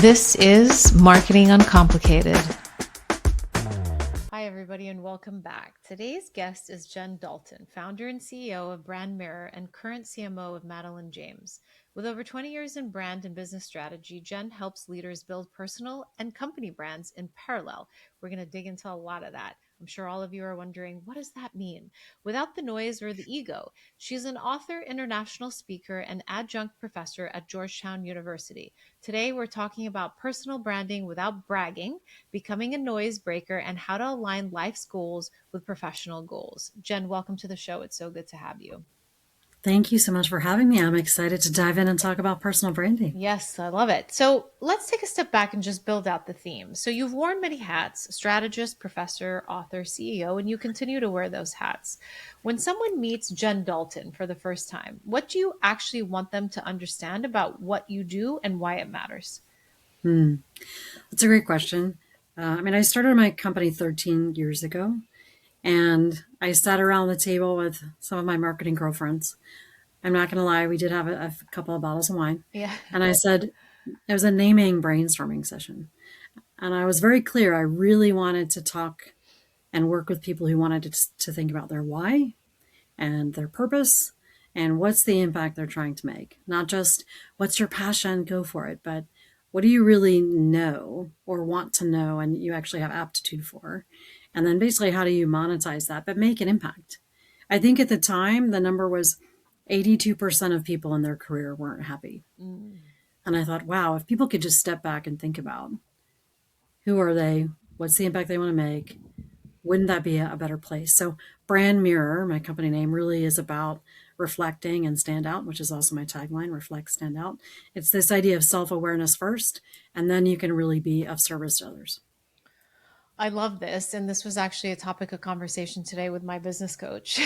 This is Marketing Uncomplicated. Hi, everybody, and welcome back. Today's guest is Jen Dalton, founder and CEO of Brand Mirror and current CMO of Madeline James. With over 20 years in brand and business strategy, Jen helps leaders build personal and company brands in parallel. We're going to dig into a lot of that. I'm sure all of you are wondering, what does that mean? Without the noise or the ego. She's an author, international speaker, and adjunct professor at Georgetown University. Today, we're talking about personal branding without bragging, becoming a noise breaker, and how to align life's goals with professional goals. Jen, welcome to the show. It's so good to have you. Thank you so much for having me. I'm excited to dive in and talk about personal branding. Yes, I love it. So let's take a step back and just build out the theme. So you've worn many hats: strategist, professor, author, CEO, and you continue to wear those hats. When someone meets Jen Dalton for the first time, what do you actually want them to understand about what you do and why it matters? That's a great question. I started my company 13 years ago, and I sat around the table with some of my marketing girlfriends. I'm not going to lie, we did have a couple of bottles of wine. Yeah. And I said, it was a naming brainstorming session. And I was very clear. I really wanted to talk and work with people who wanted to think about their why and their purpose and what's the impact they're trying to make. Not just what's your passion, go for it, but what do you really know or want to know and you actually have aptitude for? And then basically, how do you monetize that, but make an impact? I think at the time, the number was 82% of people in their career weren't happy. Mm. And I thought, wow, if people could just step back and think about who are they, what's the impact they want to make, wouldn't that be a better place? So, Brand Mirror, my company name, really is about reflecting and stand out, which is also my tagline: reflect, stand out. It's this idea of self awareness first, and then you can really be of service to others. I love this. And this was actually a topic of conversation today with my business coach.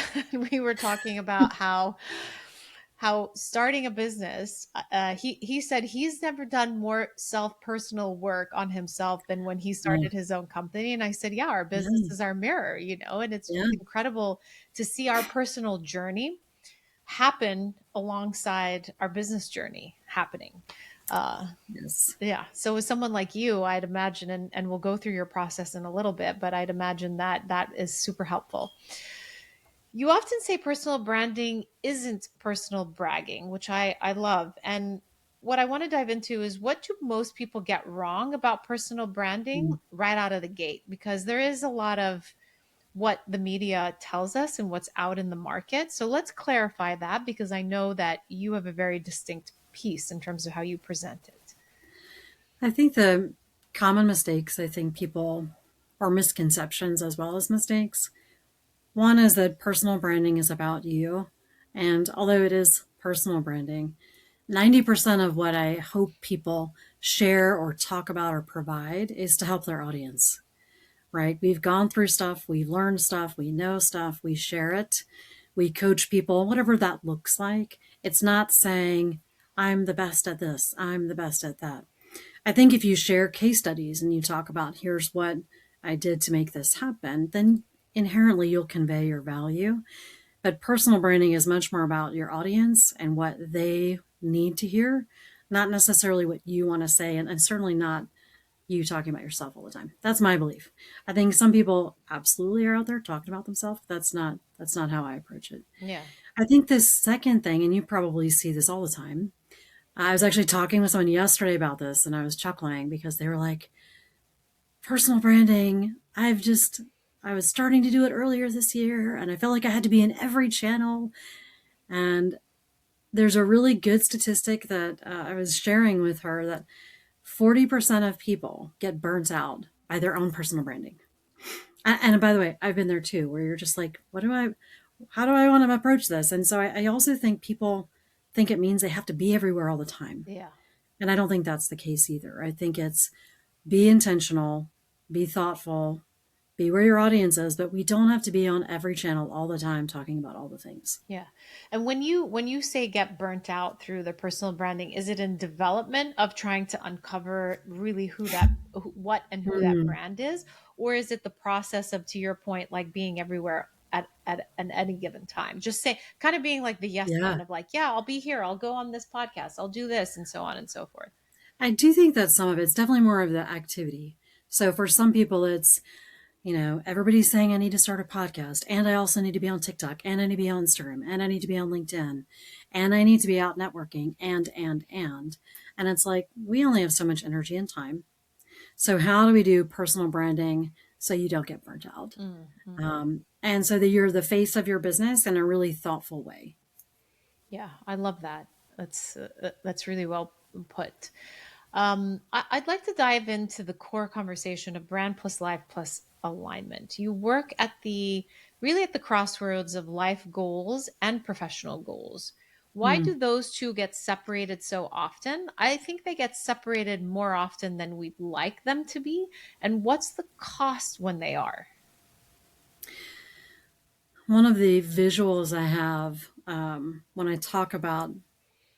We were talking about how starting a business, he said he's never done more self personal work on himself than when he Oh, started his own company. And I said, yeah, our business yeah, is our mirror, and it's yeah, just incredible to see our personal journey happen alongside our business journey happening. Uh, yes. yeah. So with someone like you, I'd imagine, and we'll go through your process in a little bit, but I'd imagine that that is super helpful. You often say personal branding isn't personal bragging, which I love. And what I want to dive into is, what do most people get wrong about personal branding Mm. right out of the gate? Because there is a lot of what the media tells us and what's out in the market. So let's clarify that, because I know that you have a very distinct piece in terms of how you present it. I think the common mistakes, I think people, or misconceptions as well as mistakes. One is that personal branding is about you. And although it is personal branding, 90% of what I hope people share or talk about or provide is to help their audience, right? We've gone through stuff, we've learned stuff, we know stuff, we share it, we coach people, whatever that looks like. It's not saying, I'm the best at this, I'm the best at that. I think if you share case studies and you talk about, here's what I did to make this happen, then inherently you'll convey your value. But personal branding is much more about your audience and what they need to hear, not necessarily what you want to say, and certainly not you talking about yourself all the time. That's my belief. I think some people absolutely are out there talking about themselves. That's not how I approach it. Yeah. I think the second thing, and you probably see this all the time. I was actually talking with someone yesterday about this, and I was chuckling because they were like, personal branding. I was starting to do it earlier this year, and I felt like I had to be in every channel. And there's a really good statistic that I was sharing with her that 40% of people get burnt out by their own personal branding. And by the way, I've been there too, where you're just like, how do I want to approach this? And so I also think people think it means they have to be everywhere all the time. Yeah. And I don't think that's the case either. I think it's be intentional, be thoughtful, be where your audience is, but we don't have to be on every channel all the time talking about all the things. Yeah. And when you say get burnt out through the personal branding, is it in development of trying to uncover really what and who that Mm, brand is? Or is it the process of, to your point, like being everywhere at any given time? Just say, kind of being like the yes yeah. man of like, yeah, I'll be here. I'll go on this podcast. I'll do this, and so on and so forth. I do think that some of it's definitely more of the activity. So for some people, it's, everybody's saying I need to start a podcast, and I also need to be on TikTok, and I need to be on Instagram, and I need to be on LinkedIn, and I need to be out networking, and it's like we only have so much energy and time. So how do we do personal branding so you don't get burnt out? Mm-hmm. And so that you're the face of your business in a really thoughtful way. Yeah, I love that. That's really well put. I'd like to dive into the core conversation of brand plus life plus alignment. You work at the really at the crossroads of life goals and professional goals. Why Hmm. do those two get separated so often? I think they get separated more often than we'd like them to be. And what's the cost when they are? One of the visuals I have when I talk about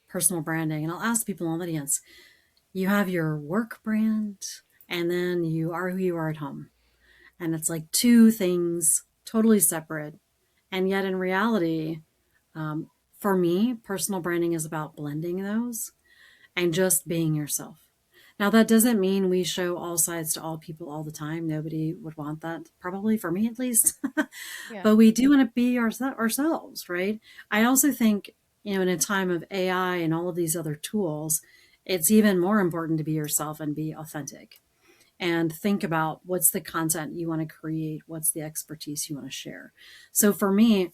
personal branding, and I'll ask people in the audience, you have your work brand, and then you are who you are at home. And it's like two things totally separate. And yet, in reality, for me, personal branding is about blending those and just being yourself. Now, that doesn't mean we show all sides to all people all the time. Nobody would want that, probably for me at least. Yeah. But we do want to be ourselves, right? I also think, in a time of AI and all of these other tools, it's even more important to be yourself and be authentic and think about what's the content you want to create, what's the expertise you want to share. So for me,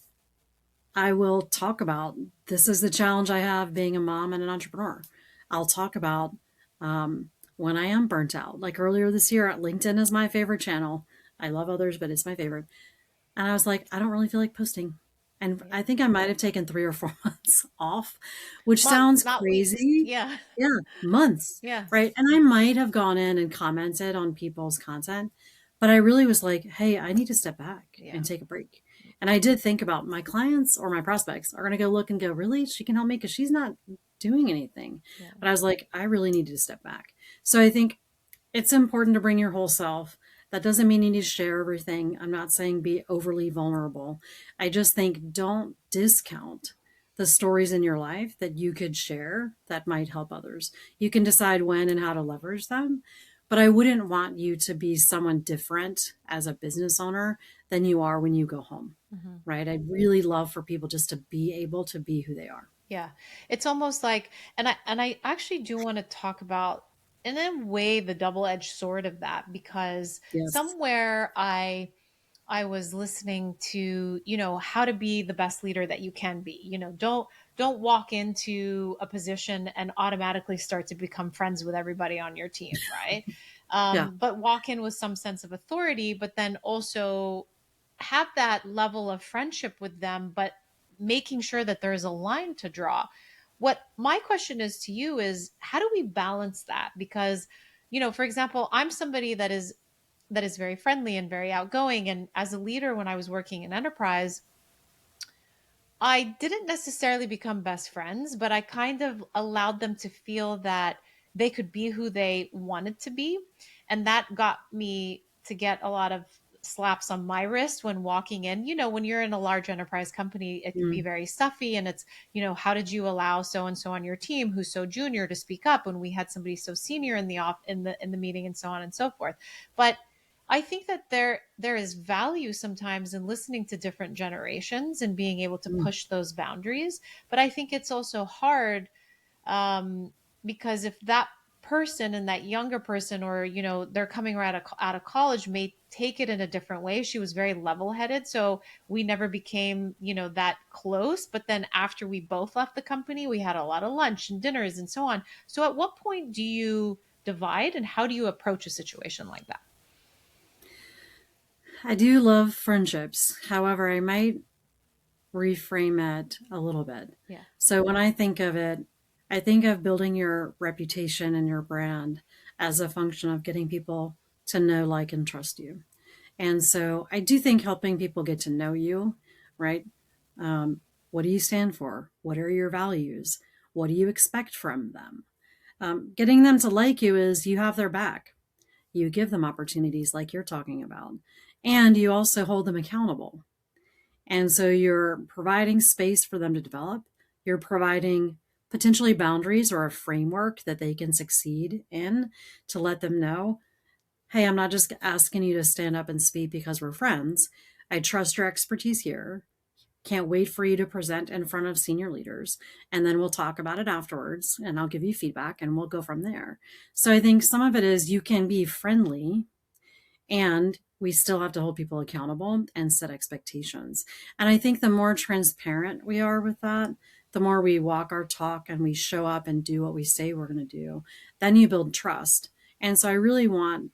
I will talk about this is the challenge I have being a mom and an entrepreneur. I'll talk about when I am burnt out. Like earlier this year, LinkedIn is my favorite channel. I love others, but it's my favorite. And I was like, I don't really feel like posting. And Yeah. I think I might have taken 3 or 4 months off, which Months, sounds not weeks. crazy. Yeah. Yeah, months. Yeah. Right. And I might have gone in and commented on people's content, but I really was like, hey, I need to step back Yeah. and take a break. And I did think about my clients or my prospects are going to go look and go, really? She can help me because she's not doing anything. Yeah. But I was like, I really needed to step back. So I think it's important to bring your whole self. That doesn't mean you need to share everything. I'm not saying be overly vulnerable. I just think don't discount the stories in your life that you could share that might help others. You can decide when and how to leverage them, but I wouldn't want you to be someone different as a business owner than you are when you go home, Mhm. right? I'd really love for people just to be able to be who they are. Yeah. It's almost like, and I actually do want to talk about in a way the double-edged sword of that, because Yes. somewhere I was listening to, how to be the best leader that you can be. Don't walk into a position and automatically start to become friends with everybody on your team, right? Yeah. But walk in with some sense of authority, but then also have that level of friendship with them, but making sure that there's a line to draw. What my question is to you is, how do we balance that? Because, for example, I'm somebody that is very friendly and very outgoing. And as a leader, when I was working in enterprise, I didn't necessarily become best friends, but I kind of allowed them to feel that they could be who they wanted to be. And that got me to get a lot of slaps on my wrist when walking in. When you're in a large enterprise company, it can be Mm. very stuffy. And it's, how did you allow so and so on your team who's so junior to speak up when we had somebody so senior in the in the meeting, and so on and so forth. But I think that there is value sometimes in listening to different generations and being able to Mm. push those boundaries. But I think it's also hard, um, because if that person and that younger person, or they're coming right out of college, may take it in a different way. She was very level headed, so we never became that close. But then after we both left the company, we had a lot of lunch and dinners and so on. So at what point do you divide, and how do you approach a situation like that? I do love friendships. However, I might reframe it a little bit. Yeah. So when I think of it, I think of building your reputation and your brand as a function of getting people to know, like, and trust you. And so I do think helping people get to know you, right? What do you stand for? What are your values? What do you expect from them? Getting them to like you is you have their back. You give them opportunities like you're talking about, and you also hold them accountable. And so you're providing space for them to develop. You're providing potentially boundaries or a framework that they can succeed in, to let them know, hey, I'm not just asking you to stand up and speak because we're friends. I trust your expertise here. Can't wait for you to present in front of senior leaders. And then we'll talk about it afterwards and I'll give you feedback and we'll go from there. So I think some of it is you can be friendly and we still have to hold people accountable and set expectations. And I think the more transparent we are with that, the more we walk our talk and we show up and do what we say we're going to do, then you build trust. And so I really want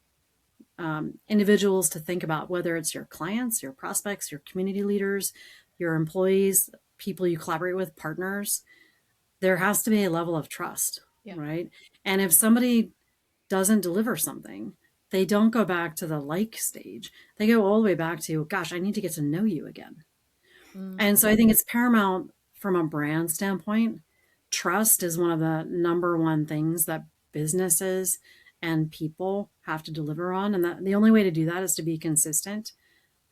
individuals to think about whether it's your clients, your prospects, your community leaders, your employees, people you collaborate with, partners. There has to be a level of trust, Yeah. right? And if somebody doesn't deliver something, they don't go back to the like stage. They go all the way back to, gosh, I need to get to know you again. Mm, And so I think it's paramount from a brand standpoint. Trust is one of the number one things that businesses and people have to deliver on. And that the only way to do that is to be consistent,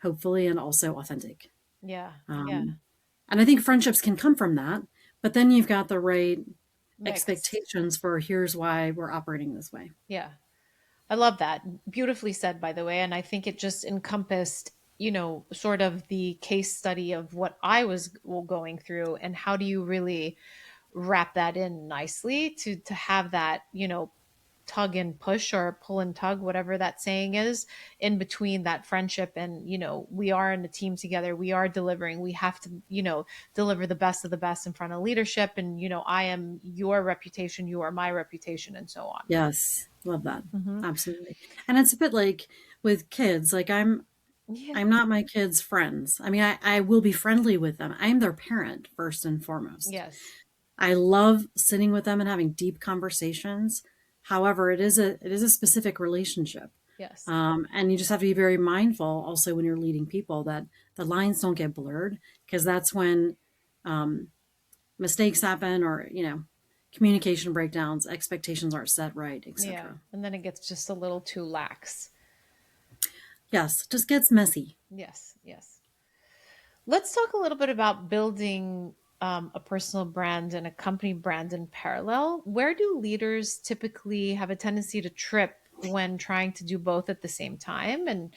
hopefully, and also authentic. yeah. Yeah. Um, and I think friendships can come from that, but then you've got the right Mix. expectations for here's why we're operating this way. Yeah. I love that. Beautifully said, by the way. And I think it just encompassed, sort of the case study of what I was going through and how do you really wrap that in nicely to have that, tug and push or pull and tug, whatever that saying is, in between that friendship and, we are in a team together. We are delivering. We have to, deliver the best of the best in front of leadership. And, I am your reputation, you are my reputation, and so on. Yes, love that. Hmm. Absolutely. And it's a bit like with kids, like Yeah. I'm not my kids' friends. I mean, I will be friendly with them. I'm their parent first and foremost. Yes. I love sitting with them and having deep conversations. However, it is a specific relationship. Yes. And you just have to be very mindful also when you're leading people that the lines don't get blurred, because that's when um, mistakes happen, or communication breakdowns, expectations aren't set right, Yeah. etc. And then it gets just a little too lax. Yes, it just gets messy. Yes. Yes. Let's talk a little bit about building a personal brand and a company brand in parallel. Where do leaders typically have a tendency to trip when trying to do both at the same time? And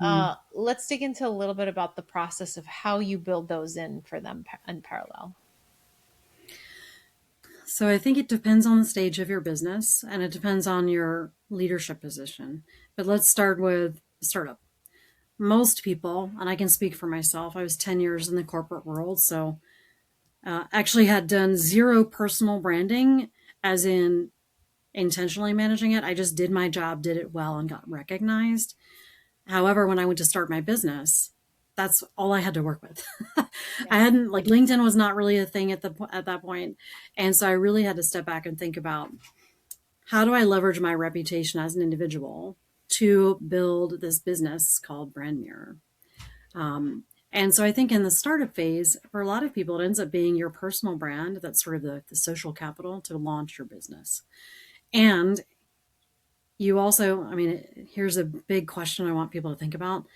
Mm. let's dig into a little bit about the process of how you build those in for them in parallel. So I think it depends on the stage of your business and it depends on your leadership position. But let's start with startup. Most people, and I can speak for myself, I was 10 years in the corporate world, so actually had done zero personal branding, as in intentionally managing it. I just did my job, did it well, and got recognized. However, when I went to start my business, that's all I had to work with. I Yeah. hadn't, like, LinkedIn was not really a thing at that point, and so I really had to step back and think about, how do I leverage my reputation as an individual to build this business called Brand Mirror. And so I think in the startup phase, for a lot of people, it ends up being your personal brand that's sort of the social capital to launch your business. And you also, I mean, here's a big question I want people to think about.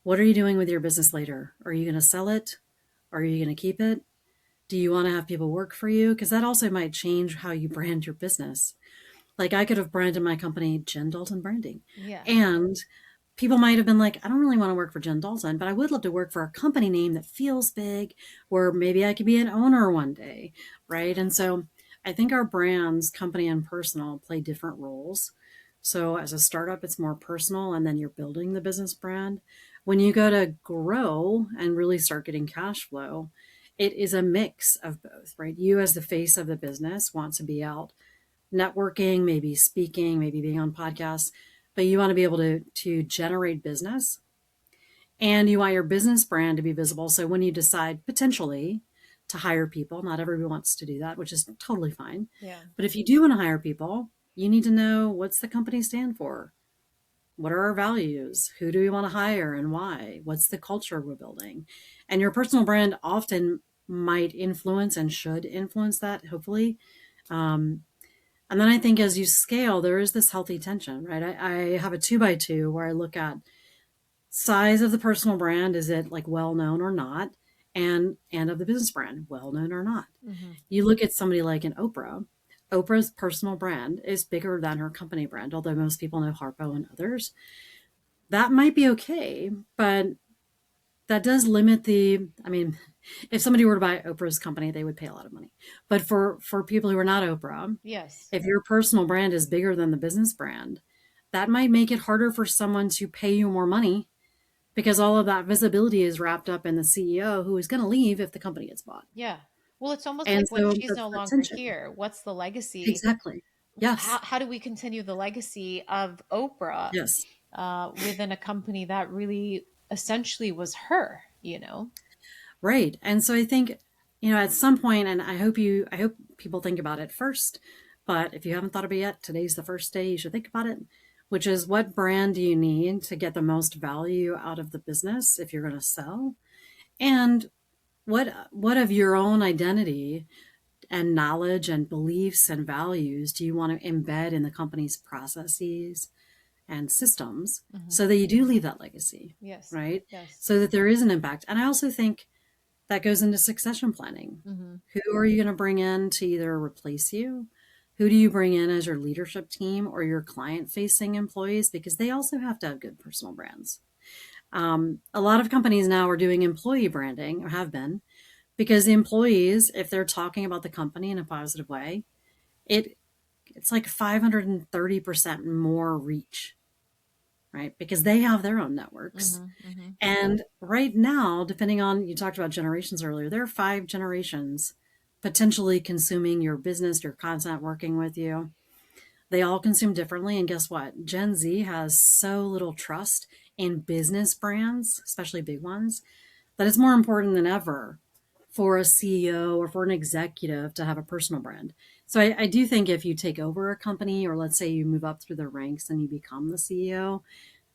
What are you doing with your business later? Are you going to sell it? Are you going to keep it? Do you want to have people work for you? Because that also might change how you brand your business. Like, I could have branded my company Jen Dalton Branding. Yeah. And people might have been like, I don't really want to work for Jen Dalton, but I would love to work for a company name that feels big, where maybe I could be an owner one day, right? And so I think our brands, company and personal, play different roles. So as a startup, it's more personal, and then you're building the business brand. When you go to grow and really start getting cash flow, it is a mix of both, right? You, as the face of the business, want to be out networking, maybe speaking, maybe being on podcasts, but you want to be able to generate business, and you want your business brand to be visible. So when you decide potentially to hire people, not everybody wants to do that, which is totally fine. Yeah. But if you do want to hire people, you need to know, what's the company stand for? What are our values? Who do we want to hire and why? What's the culture we're building? And your personal brand often might influence and should influence that, hopefully. Um, and then I think as you scale, there is this healthy tension, right? I have a 2x2 where I look at size of the personal brand. Is it like well known or not? and of the business brand, well known or not. Hmm. You look at somebody like an Oprah. Oprah's personal brand is bigger than her company brand, although most people know Harpo and others. That might be okay, but that does limit the, I mean, if somebody were to buy Oprah's company, they would pay a lot of money. But for people who are not Oprah, Yes. if your personal brand is bigger than the business brand, that might make it harder for someone to pay you more money because all of that visibility is wrapped up in the CEO who is going to leave if the company gets bought. Yeah. Well, it's almost And like when so she's that's no the longer tension. here, what's the legacy? Exactly. Yes. How do we continue the legacy of Oprah Yes. within a company that really essentially was her, you know? Right. And so I think, at some point, and I hope people think about it first, but if you haven't thought about it yet, today's the first day you should think about it, which is what brand do you need to get the most value out of the business if you're going to sell? And what of your own identity and knowledge and beliefs and values do you want to embed in the company's processes and systems Hmm. so that you do leave that legacy, Yes. right? Yes. So that there is an impact. And I also think that goes into succession planning. Hmm. Who are you going to bring in to either replace you? Who do you bring in as your leadership team or your client facing employees? Because they also have to have good personal brands. A lot of companies now are doing employee branding or have been because the employees, if they're talking about the company in a positive way, it it's like 530% more reach, right? Because they have their own networks. Hmm. Hmm. And right now, depending on, you talked about generations earlier, there are 5 generations potentially consuming your business, your content, working with you. They all consume differently. And guess what? Gen Z has so little trust in business brands, especially big ones, that it's more important than ever for a CEO or for an executive to have a personal brand. So I do think if you take over a company, or let's say you move up through the ranks and you become the CEO,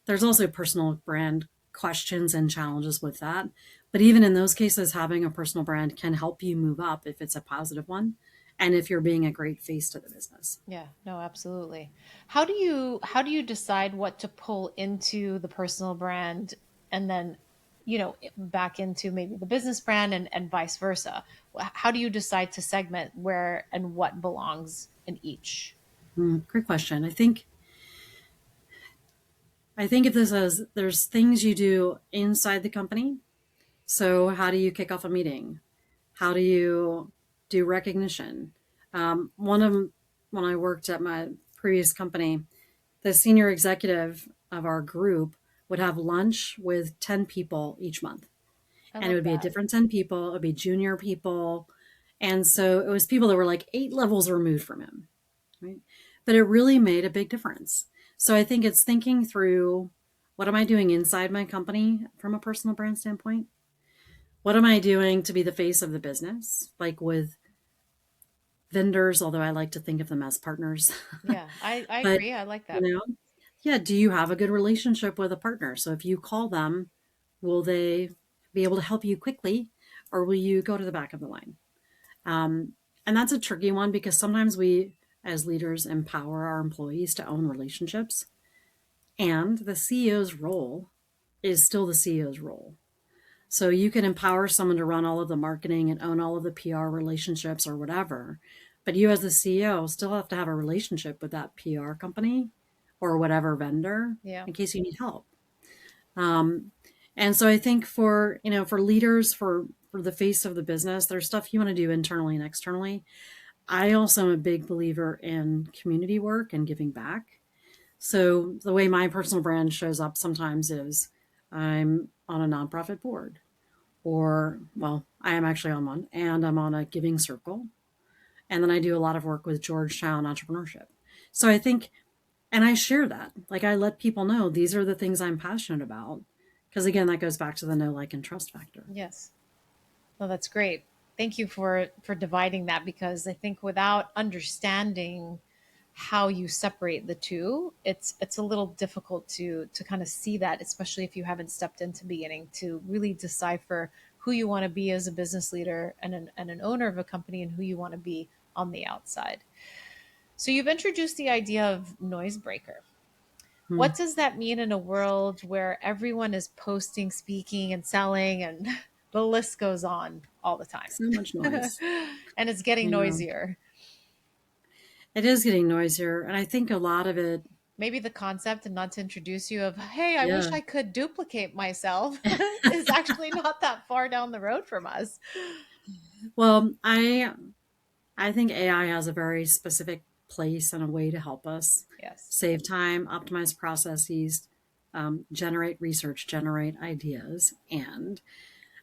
there's also personal brand questions and challenges with that. But even in those cases, having a personal brand can help you move up if it's a positive one and if you're being a great face to the business. Yeah, no, absolutely. How do you decide what to pull into the personal brand and then, back into maybe the business brand and vice versa? How do you decide to segment where and what belongs in each? Great question. I think if this is there's things you do inside the company. So how do you kick off a meeting? How do you do recognition? One of them, when I worked at my previous company, the senior executive of our group would have lunch with 10 people each month. I And it love would be a that. different 10 people, it would be junior people. And so it was people that were like 8 levels removed from him, right? But it really made a big difference. So I think it's thinking through, what am I doing inside my company from a personal brand standpoint? What am I doing to be the face of the business? Like with vendors, although I like to think of them as partners. Yeah, I But, agree. I like you that. know, yeah, do you have a good relationship with a partner? So if you call them, will they be able to help you quickly or will you go to the back of the line? Um, and that's a tricky one because sometimes we, as leaders, empower our employees to own relationships. And the CEO's role is still the CEO's role. So you can empower someone to run all of the marketing and own all of the PR relationships or whatever. But you, as the CEO, still have to have a relationship with that PR company or whatever vendor Yeah. in case you need help. Um, and so I think for leaders, for the face of the business, there's stuff you want to do internally and externally. I also am a big believer in community work and giving back. So the way my personal brand shows up sometimes is I'm on a nonprofit board, or, well, I am actually on one, and I'm on a giving circle. And then I do a lot of work with Georgetown entrepreneurship. So I think, and I share that. Like I let people know these are the things I'm passionate about. Because again, that goes back to the know, like, and trust factor. Yes. Well, that's great. Thank you for dividing that because I think without understanding how you separate the two, it's a little difficult to kind of see that, especially if you haven't stepped into beginning to really decipher who you want to be as a business leader and an owner of a company and who you want to be on the outside. So you've introduced the idea of noise breaker. Hmm. What does that mean in a world where everyone is posting, speaking, and selling and The list goes on all the time. So much noise. And it's getting Yeah. noisier. It is getting noisier. And I think a lot of it, Maybe the concept, and not to introduce you, of, hey, I wish yeah. I could duplicate myself is actually not that far down the road from us. Well, I think AI has a very specific place and a way to help us Yes. save time, optimize processes, generate research, generate ideas. And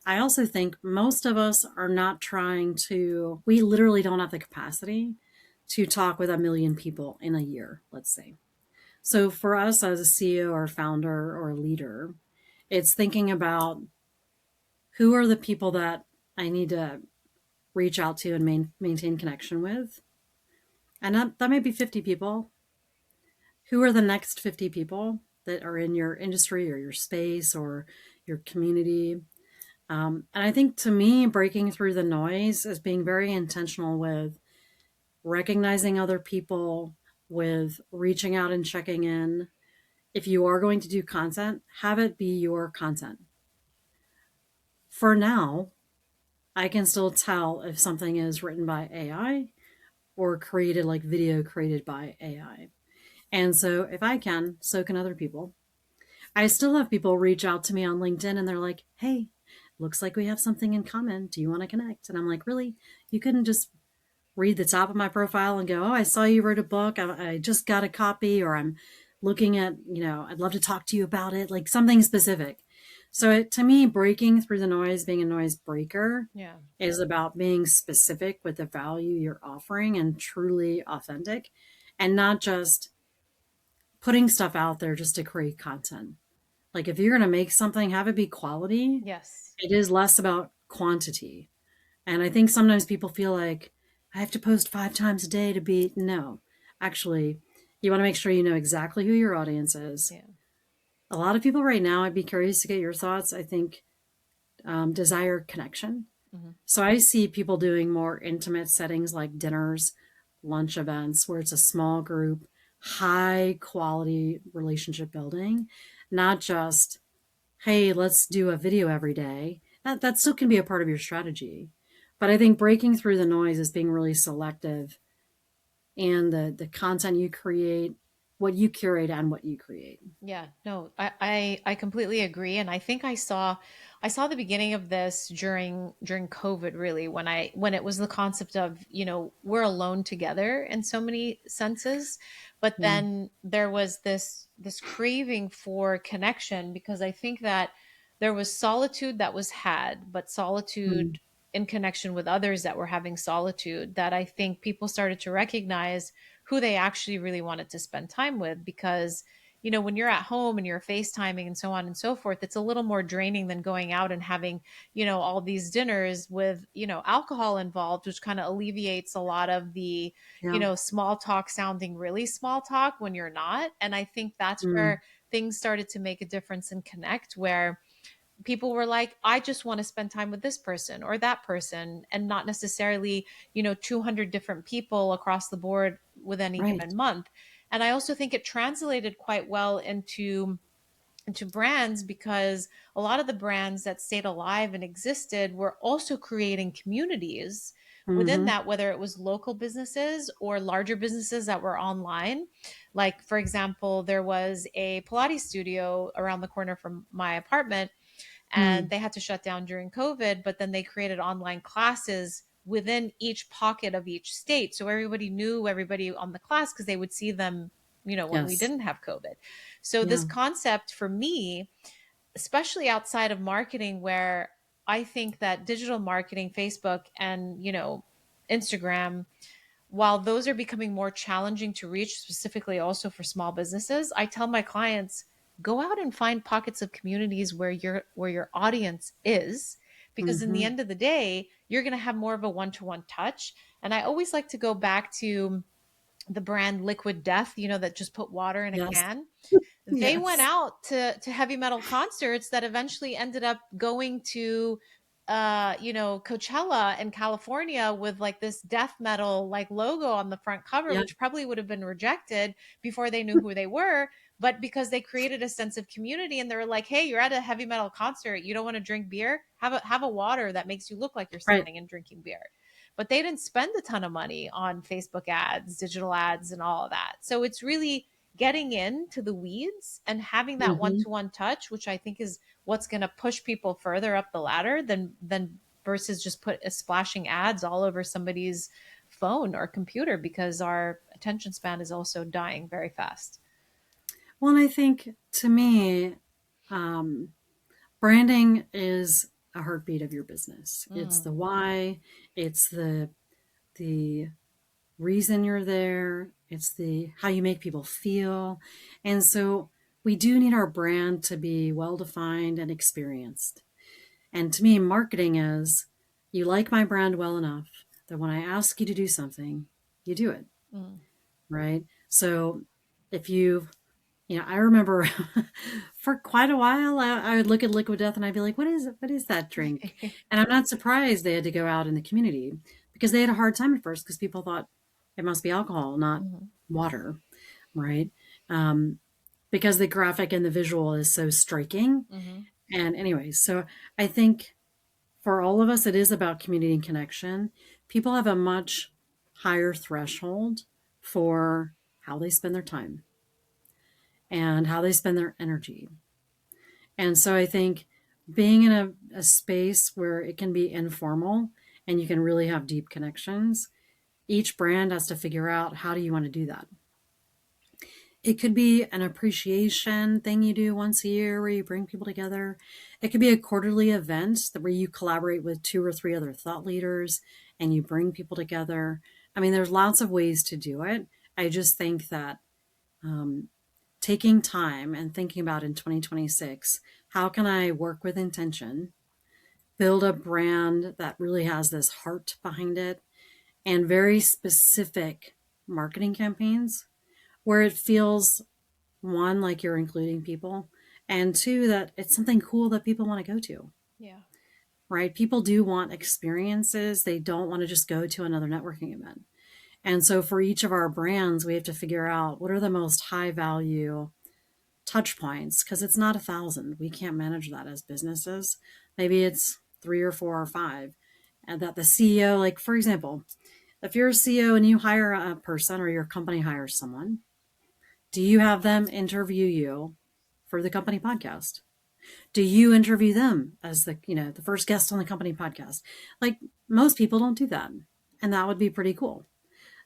I also think most of us are not trying to, we literally don't have the capacity to talk with a million people in a year, let's say. So for us as a CEO or founder or leader, it's thinking about who are the people that I need to reach out to and maintain connection with. And that may be 50 people. Who are the next 50 people that are in your industry or your space or your community? And I think to me, breaking through the noise is being very intentional with recognizing other people, with reaching out and checking in. If you are going to do content, have it be your content. For now, I can still tell if something is written by AI or created like video created by AI. And so if I can, so can other people. I still have people reach out to me on LinkedIn and they're like, hey, looks like we have something in common. Do you want to connect? And I'm like, really? You couldn't just read the top of my profile and go, oh, I saw you wrote a book. I just got a copy, or I'm looking at, I'd love to talk to you about it, like something specific. So to me, breaking through the noise, being a noise breaker, Yeah. is about being specific with the value you're offering and truly authentic, and not just putting stuff out there just to create content. Like if you're going to make something, have it be quality. Yes. It is less about quantity. And I think sometimes people feel like I have to post 5 times a day to be. No, actually, you want to make sure you know exactly who your audience is. Yeah. A lot of people right now, I'd be curious to get your thoughts. I think desire connection. Hmm. So I see people doing more intimate settings like dinners, lunch events, where it's a small group, high quality relationship building, not just, hey, let's do a video every day. That still can be a part of your strategy. But I think breaking through the noise is being really selective, and the content you create, what you curate and what you create. Yeah, no, I completely agree. And I think I saw the beginning of this during COVID, really, when it was the concept of, we're alone together in so many senses. But Yeah. then there was this craving for connection, because I think that there was solitude that was had, but Mm. solitude in connection with others that were having solitude, that I think people started to recognize who they actually really wanted to spend time with. Because when you're at home and you're FaceTiming and so on and so forth, it's a little more draining than going out and having, all these dinners with, alcohol involved, which kind of alleviates a lot of the, Yeah. small talk sounding really small talk when you're not. And I think that's Mm. where things started to make a difference and connect, where people were like, I just want to spend time with this person or that person, and not necessarily, 200 different people across the board with any Right. given month. And I also think it translated quite well into brands, because a lot of the brands that stayed alive and existed were also creating communities within Mm-hmm. that, whether it was local businesses or larger businesses that were online. Like, for example, there was a Pilates studio around the corner from my apartment, and Mm. they had to shut down during COVID, but then they created online classes within each pocket of each state. So everybody knew everybody on the class, because they would see them, when we Yes. didn't have COVID. So this Yeah. concept for me, especially outside of marketing, where I think that digital marketing, Facebook and, Instagram, while those are becoming more challenging to reach, specifically also for small businesses, I tell my clients, go out and find pockets of communities where your audience is, because in the Mm-hmm. end of the day, you're going to have more of a one-to-one touch. And I always like to go back to the brand Liquid Death, that just put water in a Yes. can. They went Yes. out to heavy metal concerts that eventually ended up going to Coachella in California with like this death metal like logo on the front cover, Yeah, which probably would have been rejected before they knew who they were. But because they created a sense of community and they were like, hey, you're at a heavy metal concert, you don't want to drink beer, have a water that makes you look like you're right. standing and drinking beer. But they didn't spend a ton of money on Facebook ads, digital ads, and all of that. So it's really getting into the weeds and having that Hmm. one-to-one touch, which I think is what's going to push people further up the ladder than versus just put splashing ads all over somebody's phone or computer, because our attention span is also dying very fast. Well, and I think to me, um, branding is a heartbeat of your business. It's Mm, the why, it's the reason you're there, it's the how you make people feel. And so we do need our brand to be well defined and experienced. And to me, marketing is you like my brand well enough that when I ask you to do something, you do it, mm. right? So if I remember for quite a while, I would look at Liquid Death and I'd be like, what is it? What is that drink? And I'm not surprised they had to go out in the community because they had a hard time at first because people thought it must be alcohol, not Mhm, water, right? Um, because the graphic and the visual is so striking. mhm. And anyways, so I think for all of us, it is about community and connection. People have a much higher threshold for how they spend their time and how they spend their energy. And so I think being in a space where it can be informal and you can really have deep connections, each brand has to figure out how do you want to do that. It could be an appreciation thing you do once a year where you bring people together. It could be a quarterly event where you collaborate with two or three other thought leaders and you bring people together. I mean, there's lots of ways to do it. I just think that um, taking time and thinking about in 2026, how can I work with intention, build a brand that really has this heart behind it, and very specific marketing campaigns where it feels one, like you're including people, and two, that it's something cool that people want to go to, Yeah. right? People do want experiences. They don't want to just go to another networking event. And so for each of our brands, we have to figure out what are the most high value touch points because it's not 1,000. We can't manage that as businesses. Maybe it's three or four or five. And that the CEO, like for example, if you're a CEO and you hire a person or your company hires someone, do you have them interview you for the company podcast? Do you interview them as the first guest on the company podcast? Like most people don't do that. And that would be pretty cool.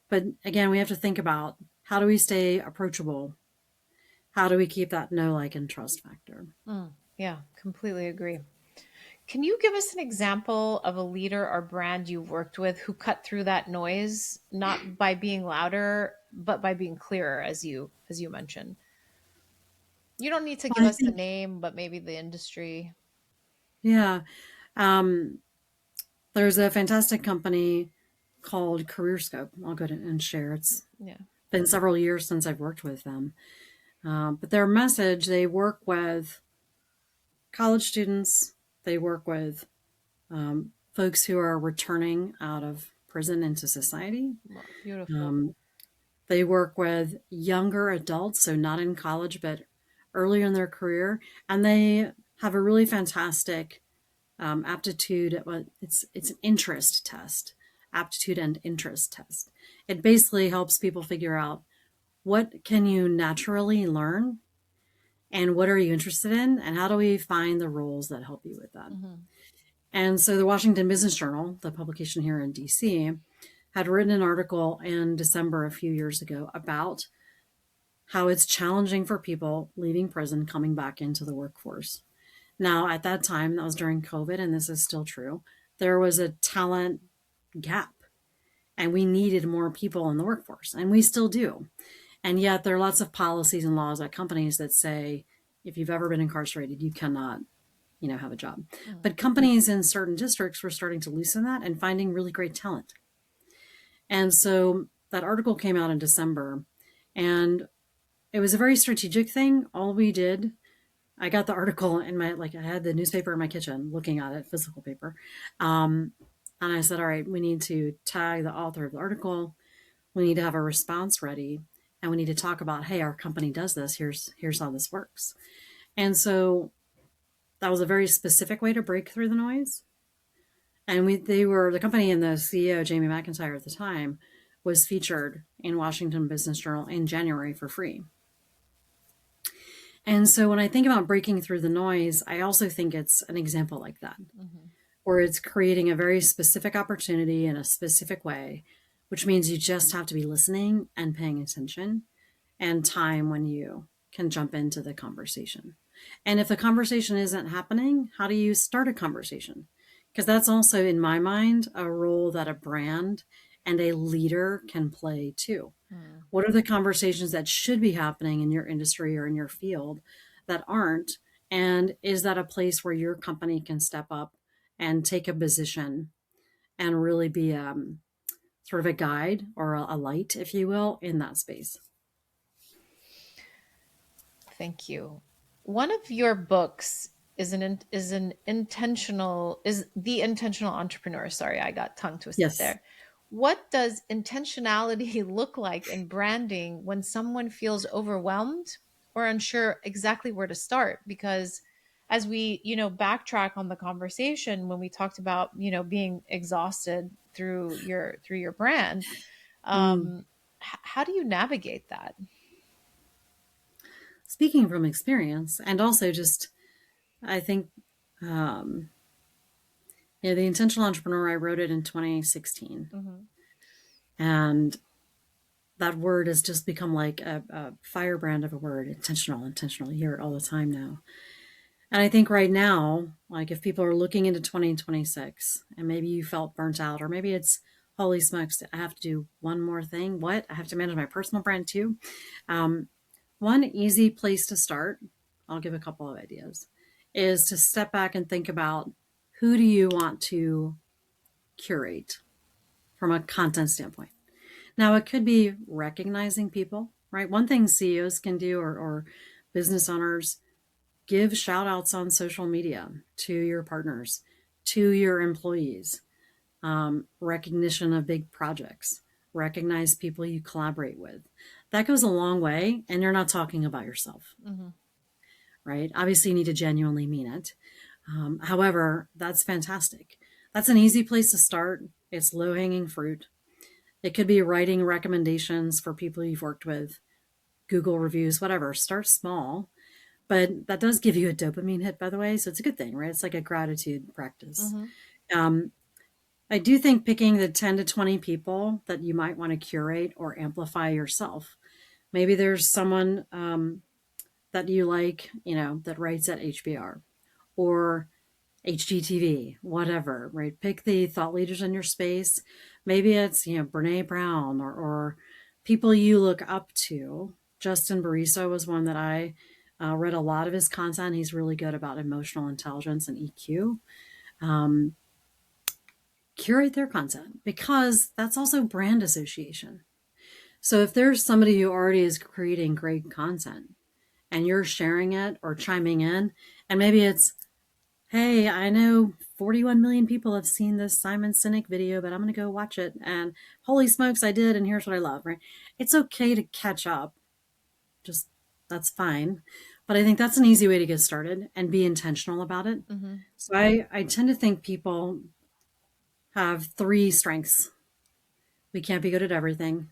But again, we have to think about how do we stay approachable? How do we keep that know, like, and trust factor? Mm, yeah, completely agree. Can you give us an example of a leader or brand you've worked with who cut through that noise, not by being louder, but by being clearer, as you mentioned? You don't need to give Well, I us the think, name, but maybe the industry. yeah. Um, there's a fantastic company called Career Scope. I'll go ahead and share. It's Yeah. been several years since I've worked with them. But their message, they work with college students, they work with folks who are returning out of prison into society. Wow, beautiful. Um, they work with younger adults, so not in college, but earlier in their career. And they have a really fantastic aptitude. Well, it's an interest test, aptitude and interest test. It basically helps people figure out what can you naturally learn and what are you interested in and how do we find the roles that help you with that. Hmm. And so the Washington Business Journal, the publication here in DC, had written an article in December a few years ago about how it's challenging for people leaving prison coming back into the workforce. Now, at that time, that was during COVID, and this is still true, there was a talent gap, and we needed more people in the workforce, and we still do. And yet, there are lots of policies and laws at companies that say if you've ever been incarcerated, you cannot, have a job. Mm. But companies in certain districts were starting to loosen that and finding really great talent. And so that article came out in December, and it was a very strategic thing. All we did I got the article in my, like, I had the newspaper in my kitchen looking at it, physical paper. Um, and I said, all right, we need to tag the author of the article. We need to have a response ready. And we need to talk about, hey, our company does this. Here's how this works. And so that was a very specific way to break through the noise. And they were the company, and the CEO, Jamie McIntyre at the time, was featured in Washington Business Journal in January for free. And so when I think about breaking through the noise, I also think it's an example like that, Hmm. where it's creating a very specific opportunity in a specific way, which means you just have to be listening and paying attention and time when you can jump into the conversation. And if the conversation isn't happening, how do you start a conversation? Because that's also, in my mind, a role that a brand and a leader can play too. Mm. What are the conversations that should be happening in your industry or in your field that aren't? And is that a place where your company can step up and take a position and really be sort of a guide or a light, if you will, in that space? Thank you. One of your books is the intentional entrepreneur. Sorry, I got tongue twisted Yes. there. What does intentionality look like in branding when someone feels overwhelmed or unsure exactly where to start? Because as we, backtrack on the conversation when we talked about, being exhausted through your brand, Mm. how do you navigate that? Speaking from experience, and also just, I think, um, The Intentional Entrepreneur, I wrote it in 2016. Hmm. And that word has just become like a firebrand of a word, intentional, intentional. You hear it all the time now. And I think right now, like if people are looking into 2026 and maybe you felt burnt out, or maybe it's, holy smokes, I have to do one more thing. What? I have to manage my personal brand too. Um, One easy place to start, I'll give a couple of ideas, is to step back and think about, who do you want to curate from a content standpoint? Now, it could be recognizing people, right? One thing CEOs can do, or business owners, give shout outs on social media to your partners, to your employees, recognition of big projects, recognize people you collaborate with. That goes a long way, and you're not talking about yourself, Hmm. right? Obviously, you need to genuinely mean it. However, that's fantastic. That's an easy place to start. It's low hanging fruit. It could be writing recommendations for people you've worked with, Google reviews, whatever. Start small, but that does give you a dopamine hit, by the way. So it's a good thing, right? It's like a gratitude practice. Hmm. Um, I do think picking the 10 to 20 people that you might want to curate or amplify yourself. Maybe there's someone that you like, that writes at HBR or HGTV, whatever, right? Pick the thought leaders in your space. Maybe it's, Brene Brown, or people you look up to. Justin Bariso was one that I read a lot of his content. He's really good about emotional intelligence and EQ. Um, Curate their content, because that's also brand association. So if there's somebody who already is creating great content and you're sharing it or chiming in, and maybe it's, hey, I know 41 million people have seen this Simon Sinek video, but I'm going to go watch it. And holy smokes, I did. And here's what I love, right? It's okay to catch up. Just, that's fine. But I think that's an easy way to get started and be intentional about it. Hmm. So I tend to think people have three strengths. We can't be good at everything.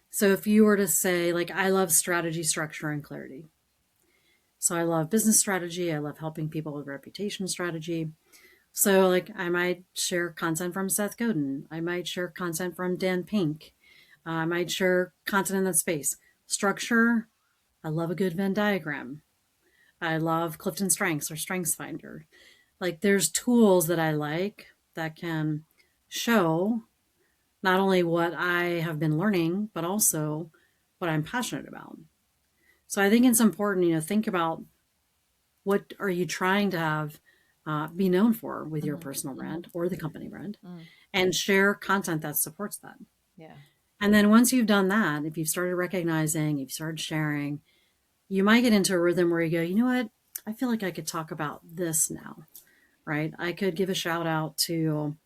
So if you were to say, like, I love strategy, structure, and clarity. So I love business strategy. I love helping people with reputation strategy. So, like, I might share content from Seth Godin. I might share content from Dan Pink. I might share content in that space. Structure, I love a good Venn diagram. I love Clifton Strengths or Strengths Finder. Like, there's tools that I like that can show not only what I have been learning, but also what I'm passionate about. So I think it's important, think about, what are you trying to have be known for with your Hmm. personal Hmm. brand or the company brand, Mm. and share content that supports that. Yeah. And then once you've done that, if you've started recognizing, you've started sharing, you might get into a rhythm where you go, you know what? I feel like I could talk about this now, right? I could give a shout out to,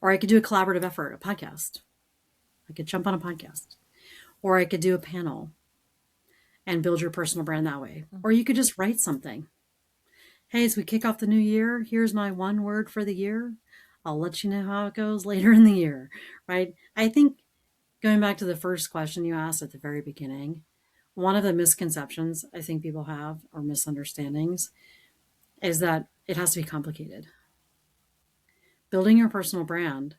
or I could do a collaborative effort, a podcast. I could jump on a podcast, or I could do a panel and build your personal brand that way. Or Mhm. you could just write something. Hey, as we kick off the new year, here's my one word for the year. I'll let you know how it goes later in the year, right? I think going back to the first question you asked at the very beginning, one of the misconceptions I think people have or misunderstandings is that it has to be complicated. Building your personal brand,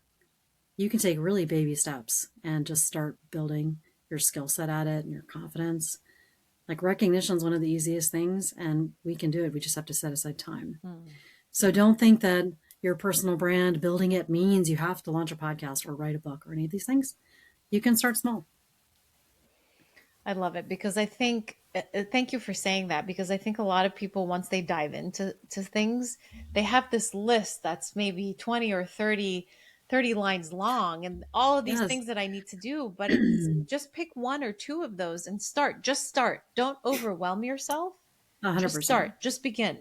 you can take really baby steps and just start building your skill set at it and your confidence. Like recognition is one of the easiest things, and we can do it. We just have to set aside time. Mm. So don't think that your personal brand, building it means you have to launch a podcast or write a book or any of these things. You can start small. I love it because I think, thank you for saying that, because I think a lot of people, once they dive into things, they have this list that's maybe 20 or 30 lines long and all of these Yes. things that I need to do. But it's just pick one or two of those and start. Just start. Don't overwhelm yourself. Just 100%. start. Just begin.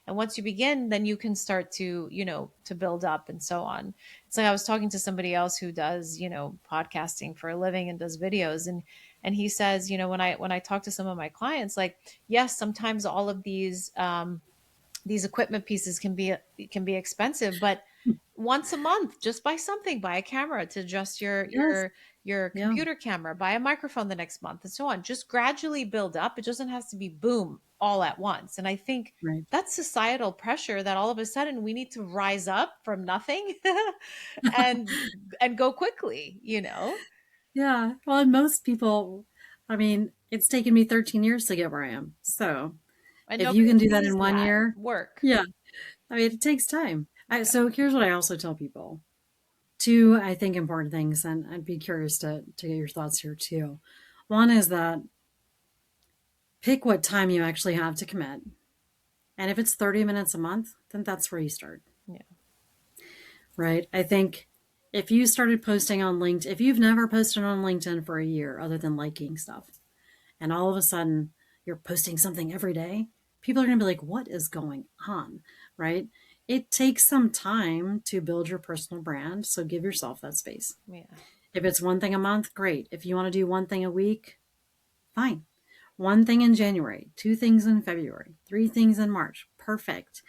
And once you begin, then you can start to, to build up and so on. It's like I was talking to somebody else who does, podcasting for a living and does videos, and he says, when I talk to some of my clients, like, yes, sometimes all of these equipment pieces can be expensive, but once a month, just buy something, buy a camera to adjust your Yes. your Yeah. computer camera, buy a microphone the next month, and so on. Just gradually build up. It doesn't have to be boom all at once. And I think Right. that's societal pressure that all of a sudden we need to rise up from nothing and go quickly. Yeah. Well, and most people, I mean, it's taken me 13 years to get where I am. So And if you nobody can do that sees in one that year, work. yeah, I mean, it takes time. Yeah. So here's what I also tell people. Two, I think, important things, and I'd be curious to get your thoughts here too. One is that pick what time you actually have to commit. And if it's 30 minutes a month, then that's where you start, Yeah. right? I think if you started posting on LinkedIn, if you've never posted on LinkedIn for a year other than liking stuff, and all of a sudden you're posting something every day, people are going to be like, what is going on? Right? It takes some time to build your personal brand. So give yourself that space. Yeah. If it's one thing a month, great. If you want to do one thing a week, fine. One thing in January, two things in February, three things in March, perfect.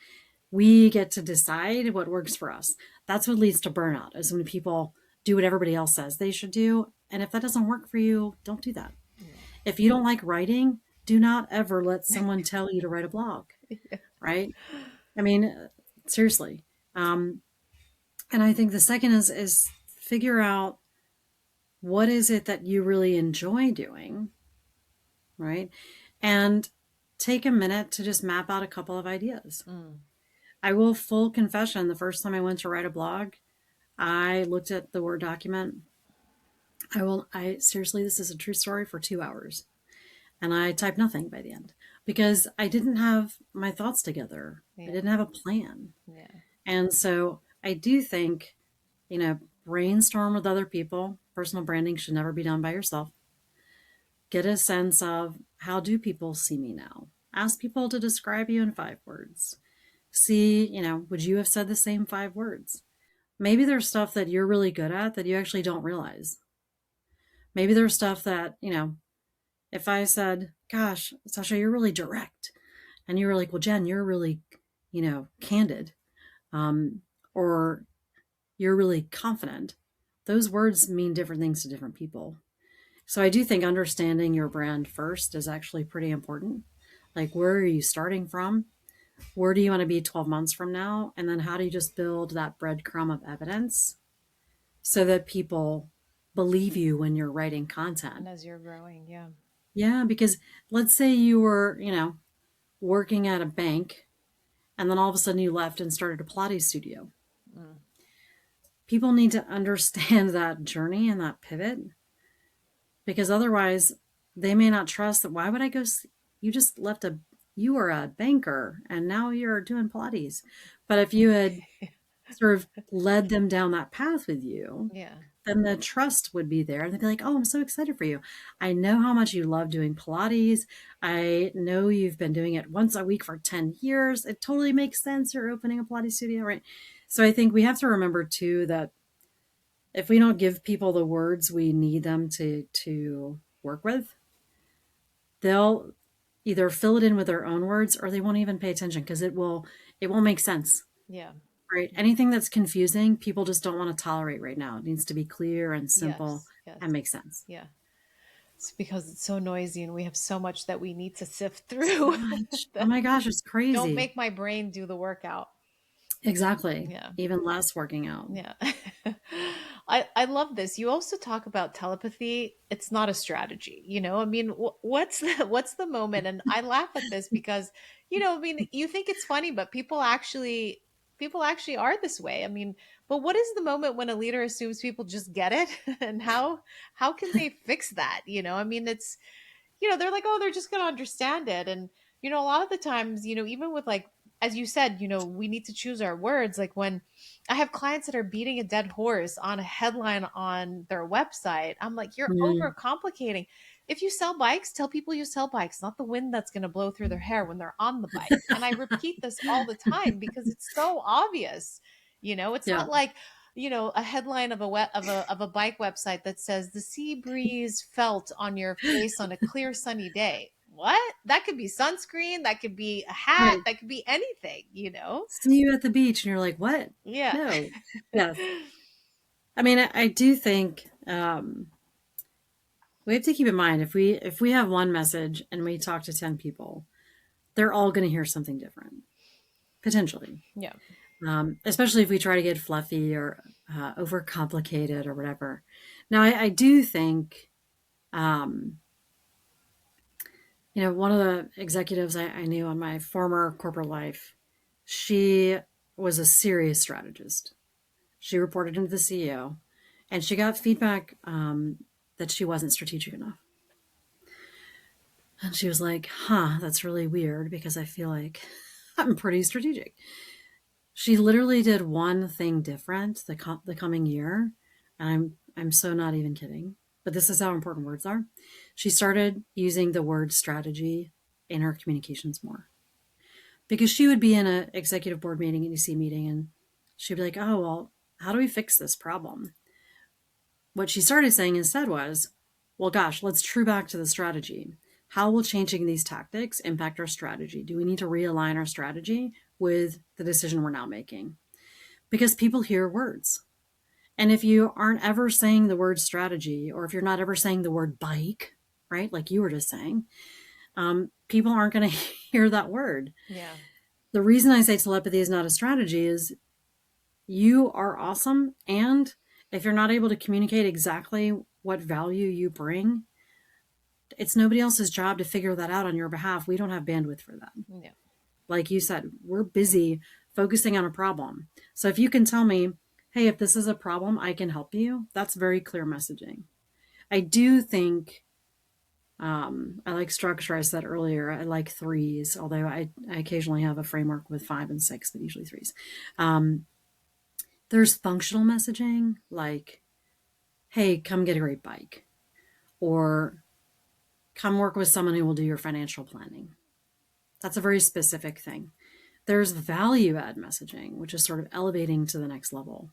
We get to decide what works for us. That's what leads to burnout, is when people do what everybody else says they should do. And if that doesn't work for you, don't do that. Yeah. If you don't like writing, do not ever let someone tell you to write a blog, Yeah. right? I mean, seriously. Um, and I think the second is figure out what is it that you really enjoy doing, right? And take a minute to just map out a couple of ideas. Mm. I will full confession, the first time I went to write a blog, I looked at the Word document. I seriously, this is a true story, for 2 hours. And I typed nothing by the end because I didn't have my thoughts together. I Yeah. didn't have a plan. Yeah. And so I do think, brainstorm with other people. Personal branding should never be done by yourself. Get a sense of, how do people see me now? Ask people to describe you in 5 words. See, would you have said the same 5 words? Maybe there's stuff that you're really good at that you actually don't realize. Maybe there's stuff that, if I said, gosh, Sasha, you're really direct. And you were like, well, Jen, you're really, candid. Um, or you're really confident. Those words mean different things to different people. So I do think understanding your brand first is actually pretty important. Like, where are you starting from? Where do you want to be 12 months from now? And then how do you just build that breadcrumb of evidence so that people believe you when you're writing And content? as you're growing, yeah. Yeah, because let's say you were, working at a bank and then all of a sudden you left and started a Pilates studio. Mm. People need to understand that journey and that pivot, because otherwise they may not trust that. Why would I go? You just left you were a banker and now you're doing Pilates. But if you had sort of led them down that path with you, Yeah. then the trust would be there. And they'd be like, oh, I'm so excited for you. I know how much you love doing Pilates. I know you've been doing it once a week for 10 years. It totally makes sense. You're opening a Pilates studio, right? So I think we have to remember too that if we don't give people the words we need them to work with, they'll either fill it in with their own words or they won't even pay attention because it won't make sense. Yeah. Right. Anything that's confusing, people just don't want to tolerate right now. It needs to be clear and simple Yes. Yes. and make sense. Yeah. It's because it's so noisy and we have so much that we need to sift So through much. Oh that my gosh, it's don't crazy. make my brain do the workout. Exactly. Yeah. Even less working out. Yeah. I love this. You also talk about telepathy. It's not a strategy, you know? I mean, what's the moment? And I laugh at this because, I mean, you think it's funny, but people actually are this way. I mean, but what is the moment when a leader assumes people just get it? And how can they fix that? I mean, they're like, oh, they're just going to understand it. And, a lot of the times, even with like, as you said, we need to choose our words. Like when I have clients that are beating a dead horse on a headline on their website, I'm like, you're Mm, overcomplicating. If you sell bikes, tell people you sell bikes, not the wind that's going to blow through their hair when they're on the bike. And I repeat this all the time because it's so obvious. It's yeah. not like, a headline of a bike website that says the sea breeze felt on your face on a clear sunny day. What? That could be sunscreen, that could be a hat, Right. that could be anything. See you at the beach and you're like, what? Yeah. No. Yes. I mean, I do think we have to keep in mind if we have one message and we talk to 10 people, they're all going to hear something different, potentially. Yeah. Especially if we try to get fluffy or overcomplicated or whatever. Now, I do think, um, one of the executives I knew on my former corporate life, she was a serious strategist. She reported into the CEO, and she got feedback that she wasn't strategic enough. And she was like, huh, that's really weird because I feel like I'm pretty strategic. She literally did one thing different the coming year, and I'm so not even kidding. But this is how important words are. She started using the word strategy in her communications more because she would be in an executive board meeting, an EC meeting, and she'd be like, "Oh well, how do we fix this problem?" What she started saying instead was, "Well, gosh, let's true back to the strategy. How will changing these tactics impact our strategy? Do we need to realign our strategy with the decision we're now making?" Because people hear words. And if you aren't ever saying the word strategy, or if you're not ever saying the word bike, right, like you were just saying, people aren't going to hear that word. Yeah. The reason I say telepathy is not a strategy is you are awesome. And if you're not able to communicate exactly what value you bring, it's nobody else's job to figure that out on your behalf. We don't have bandwidth for that. Yeah. Like you said, we're busy focusing on a problem. So if you can tell me, hey, if this is a problem, I can help you, that's very clear messaging. I do think I like structure. I said earlier, I like threes, although I occasionally have a framework with five and six, but usually threes. Um, there's functional messaging like, hey, come get a great bike, or come work with someone who will do your financial planning. That's a very specific thing. There's value add messaging, which is sort of elevating to the next level.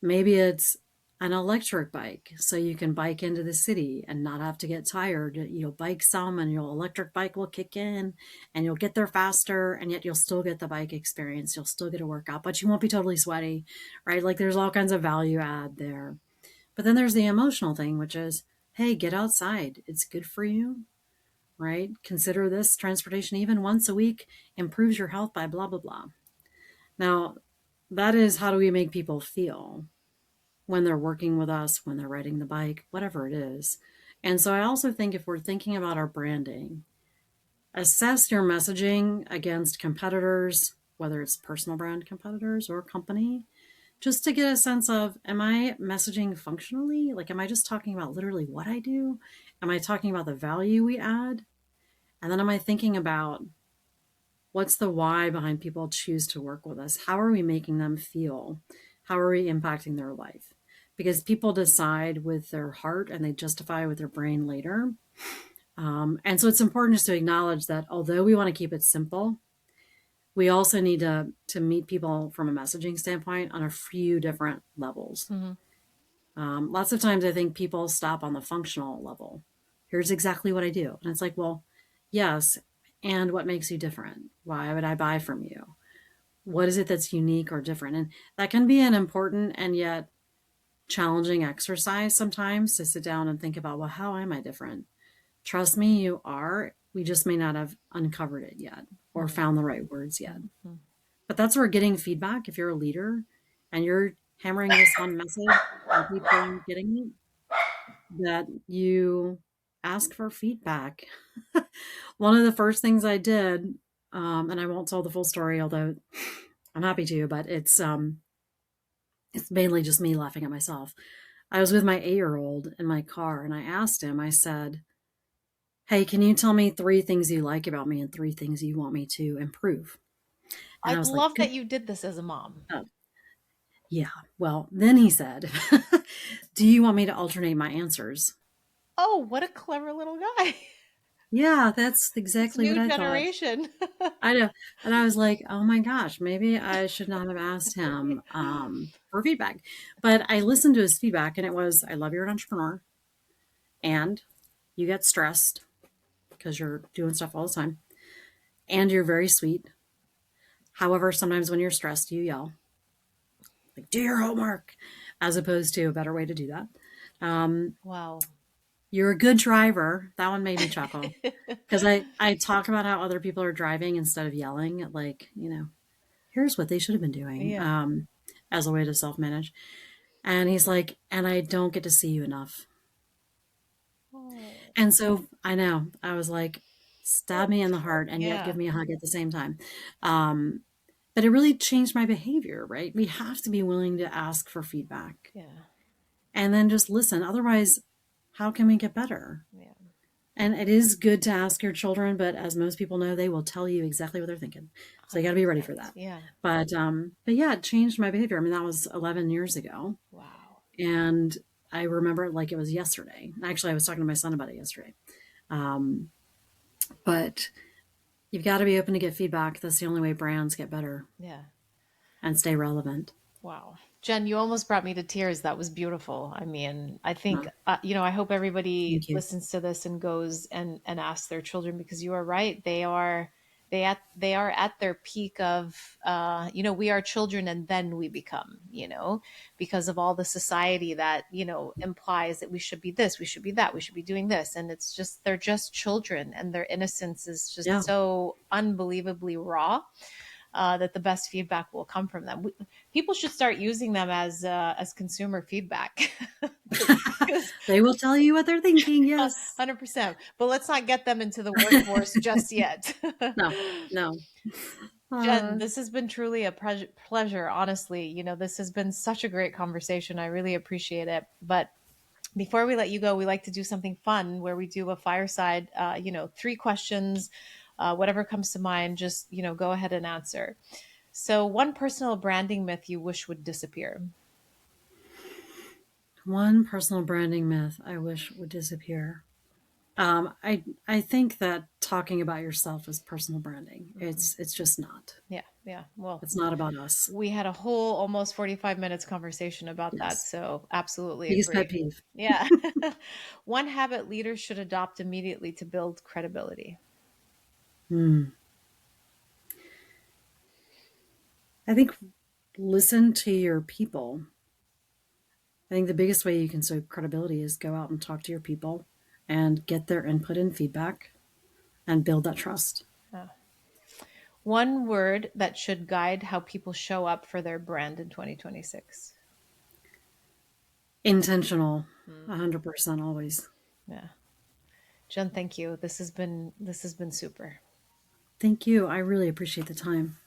Maybe it's an electric bike so you can bike into the city and not have to get tired. You'll bike some and your electric bike will kick in and you'll get there faster, and yet you'll still get the bike experience. You'll still get a workout, but you won't be totally sweaty, right? Like there's all kinds of value add there. But then there's the emotional thing, which is, hey, get outside. It's good for you, right? Consider this transportation even once a week improves your health by blah, blah, blah. Now, that is how do we make people feel when they're working with us, when they're riding the bike, whatever it is. And so I also think if we're thinking about our branding, assess your messaging against competitors, whether it's personal brand competitors or company, just to get a sense of, am I messaging functionally? Like, am I just talking about literally what I do? Am I talking about the value we add? And then am I thinking about what's the why behind people choose to work with us? How are we making them feel? How are we impacting their life? because people decide with their heart and they justify with their brain later. And so it's important just to acknowledge that although we want to keep it simple, we also need to meet people from a messaging standpoint on a few different levels. Hmm. Lots of times I think people stop on the functional level. Here's exactly what I do. And it's like, well, yes. And what makes you different? Why would I buy from you? What is it that's unique or different? And that can be an important and yet challenging exercise sometimes to sit down and think about, well, how am I different? Trust me, you are. We just may not have uncovered it yet or found the right words yet. Hmm. But that's where getting feedback, if you're a leader and you're hammering this one message and people aren't getting it, that you ask for feedback. One of the first things I did, and I won't tell the full story, although I'm happy to, but it's mainly just me laughing at myself. I was with my 8-year-old in my car and I asked him, I said, hey, can you tell me 3 things you like about me and 3 things you want me to improve? And I I was like, love good. that you did this as a mom. Oh, yeah. Well, then he said, do you want me to alternate my answers? Oh, what a clever little guy. Yeah, that's This exactly what new I thought. generation. I know. And I was like, oh my gosh, maybe I should not have asked him for feedback. But I listened to his feedback and it was, I love you're an entrepreneur and you get stressed because you're doing stuff all the time and you're very sweet. However, sometimes when you're stressed, you yell, like, do your homework, as opposed to a better way to do that. Um, Wow. you're a good driver. That one made me chuckle because I talk about how other people are driving instead of yelling, like, here's what they should have been doing Yeah. as a way to self manage. And he's like, and I don't get to see you enough. Oh, And so I know I was like, stab me in the heart and yet yeah. give me a hug at the same time. Um, but it really changed my behavior, right? We have to be willing to ask for feedback Yeah. and then just listen. Otherwise, how can we get better? Yeah. And it is good to ask your children, but as most people know, they will tell you exactly what they're thinking. So you got to be ready for 100%. that. Yeah. But yeah, it changed my behavior. I mean, that was 11 years ago, Wow. and I remember it like it was yesterday. Actually, I was talking to my son about it yesterday. Um, but you've got to be open to get feedback. That's the only way brands get better Yeah. and stay relevant. Wow. Jen, you almost brought me to tears. That was beautiful. I mean, I think, Well, I hope everybody thank you. listens to this and goes and asks their children because you are right. They are at their peak of, we are children and then we become, because of all the society that, implies that we should be this, we should be that, we should be doing this. And it's just, they're just children and their innocence is just Yeah. so unbelievably raw, that the best feedback will come from them. People should start using them as consumer feedback. 'Cause They will tell you what they're thinking. Yes. 100%. But let's not get them into the workforce just yet. No, no. Jen, Uh, this has been truly a pleasure, honestly. This has been such a great conversation. I really appreciate it. But before we let you go, we like to do something fun where we do a fireside, 3 questions, whatever comes to mind, just, go ahead and answer. So, one personal branding myth you wish would disappear. one personal branding myth I wish would disappear. I think that talking about yourself is personal branding. Mhm. It's just not. Yeah, yeah. Well, It's not about us. we had a whole almost 45 minutes conversation about that. Yes. So, absolutely Biggest pet agree. peeve. Yeah. One habit leaders should adopt immediately to build credibility. Hmm. I think listen to your people. I think the biggest way you can show credibility is go out and talk to your people and get their input and feedback and build that trust. Uh, One word that should guide how people show up for their brand in 2026. Intentional, Mm, 100% always. yeah. Jen, thank you. This has been super. Thank you. I really appreciate the time.